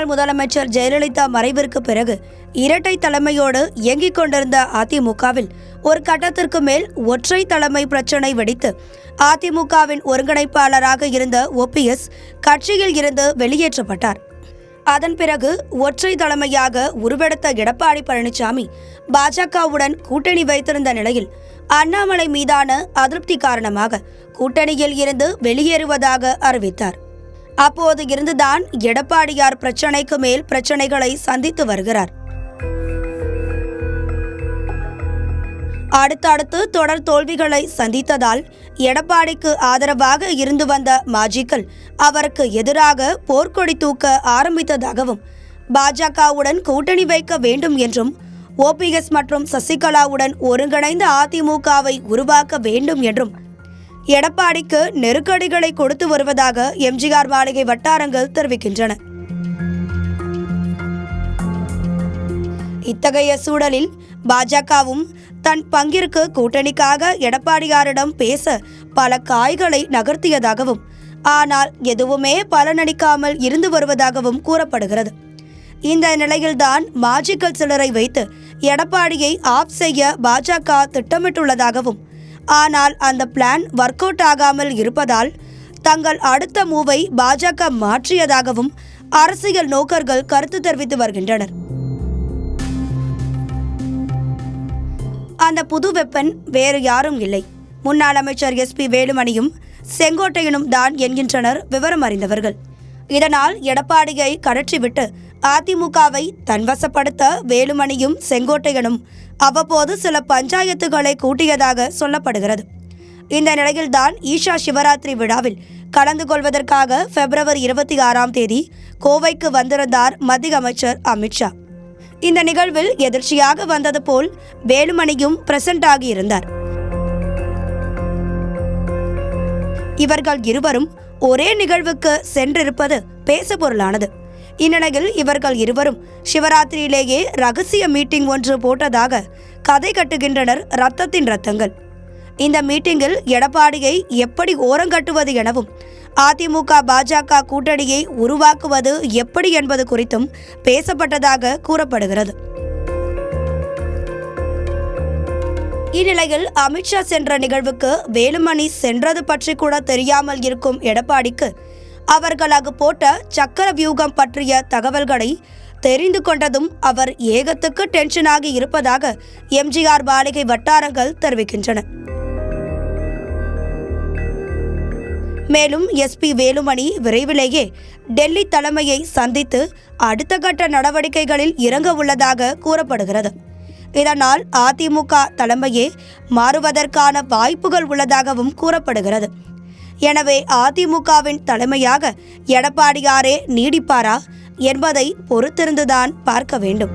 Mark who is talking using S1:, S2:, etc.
S1: முன்னாள் முதலமைச்சர் ஜெயலலிதா மறைவிற்கு பிறகு இரட்டை தலைமையோடு இயங்கிக் கொண்டிருந்த அதிமுகவில் ஒரு கட்டத்திற்கு மேல் ஒற்றை தலைமை பிரச்சினை வெடித்து அதிமுகவின் ஒருங்கிணைப்பாளராக இருந்த OPS கட்சியில் இருந்து வெளியேற்றப்பட்டார். அதன் பிறகு ஒற்றை தலைமையாக உருவெடுத்த எடப்பாடி பழனிசாமி பாஜகவுடன் கூட்டணி வைத்திருந்த நிலையில் அண்ணாமலை மீதான அதிருப்தி காரணமாக கூட்டணியில் இருந்து வெளியேறுவதாக அறிவித்தார். அப்போது இருந்துதான் எடப்பாடியார் பிரச்சனைக்கு மேல் பிரச்சனைகளை சந்தித்து வருகிறார். அடுத்தடுத்து தொடர் தோல்விகளை சந்தித்ததால் எடப்பாடிக்கு ஆதரவாக இருந்து வந்த மாஜிக்கள் அவருக்கு எதிராக போர்க்கொடி தூக்க ஆரம்பித்ததாகவும் பாஜகவுடன் கூட்டணி வைக்க வேண்டும் என்றும் OPS மற்றும் சசிகலாவுடன் ஒருங்கிணைந்த அதிமுகவை உருவாக்க வேண்டும் என்றும் எடப்பாடிக்கு நெருக்கடிகளை கொடுத்து வருவதாக எம்ஜிஆர் மாளிகை வட்டாரங்கள் தெரிவிக்கின்றன. இத்தகைய சூழலில் பாஜகவும் தன் பங்கிற்கு கூட்டணிக்காக எடப்பாடியாரிடம் பேச பல காய்களை நகர்த்தியதாகவும் ஆனால் எதுவுமே பலனளிக்காமல் இருந்து வருவதாகவும் கூறப்படுகிறது. இந்த நிலையில்தான் மாஜிக்கள் சிலரை வைத்து எடப்பாடியை ஆஃப் செய்ய பாஜக திட்டமிட்டுள்ளதாகவும் ஆனால் அந்த பிளான் ஒர்க் அவுட் ஆகாமல் இருப்பதால் தங்கள் அடுத்த மூவை பாஜக மாற்றியதாகவும் அரசியல் நோக்கர்கள் கருத்து தெரிவித்து வருகின்றனர். அந்த புது வெப்பன் வேறு யாரும் இல்லை, முன்னாள் அமைச்சர் SP வேலுமணியும் செங்கோட்டையனும் தான் என்கின்றனர் விவரம் அறிந்தவர்கள். இதனால் எடப்பாடியை கடற்றிவிட்டு அதிமுகவை தன்வசப்படுத்த வேலுமணியும் செங்கோட்டையனும் அவ்வப்போது சில பஞ்சாயத்துகளை கூட்டியதாக சொல்லப்படுகிறது. இந்த நிலையில்தான் ஈஷா சிவராத்திரி விழாவில் கலந்து கொள்வதற்காக February 26 கோவைக்கு வந்திருந்தார் மத்திய அமைச்சர் அமித்ஷா. இந்த நிகழ்வில் எதிர்ச்சியாக வந்தது போல் வேலுமணியும் பிரசன்ட் ஆகியிருந்தார். இவர்கள் இருவரும் ஒரே நிகழ்வுக்கு சென்றிருப்பது பேசுபொருளானது. இந்நிலையில் இவர்கள் இருவரும் சிவராத்திரியிலேயே ரகசிய மீட்டிங் ஒன்று போட்டதாக கதை கட்டுகின்றனர் ரத்தத்தின் ரத்தங்கள். இந்த மீட்டிங்கில் எடப்பாடியை எப்படி ஓரங்கட்டுவது எனவும் அதிமுக பாஜக கூட்டணியை உருவாக்குவது எப்படி என்பது குறித்தும் பேசப்பட்டதாக கூறப்படுகிறது. இந்நிலையில் அமித்ஷா சென்ற நிகழ்வுக்கு வேலுமணி சென்றது பற்றி கூட தெரியாமல் இருக்கும் எடப்பாடிக்கு அவர்கள் அங்கு போட்ட சக்கர வியூகம் பற்றிய தகவல்களை தெரிந்து கொண்டதும் அவர் ஏகத்துக்கு டென்ஷனாகி இருப்பதாக எம்ஜிஆர் மாளிகை வட்டாரங்கள் தெரிவிக்கின்றன. மேலும் SP வேலுமணி விரைவிலேயே டெல்லி தலைமையை சந்தித்து அடுத்த கட்ட நடவடிக்கைகளில் இறங்க உள்ளதாக கூறப்படுகிறது. இதனால் அதிமுக தலைமையே மாறுவதற்கான வாய்ப்புகள் உள்ளதாகவும் கூறப்படுகிறது. எனவே அதிமுகவின் தலைமையாக எடப்பாடியாரே நீடிப்பாரா என்பதை பொறுத்திருந்துதான் பார்க்க வேண்டும்.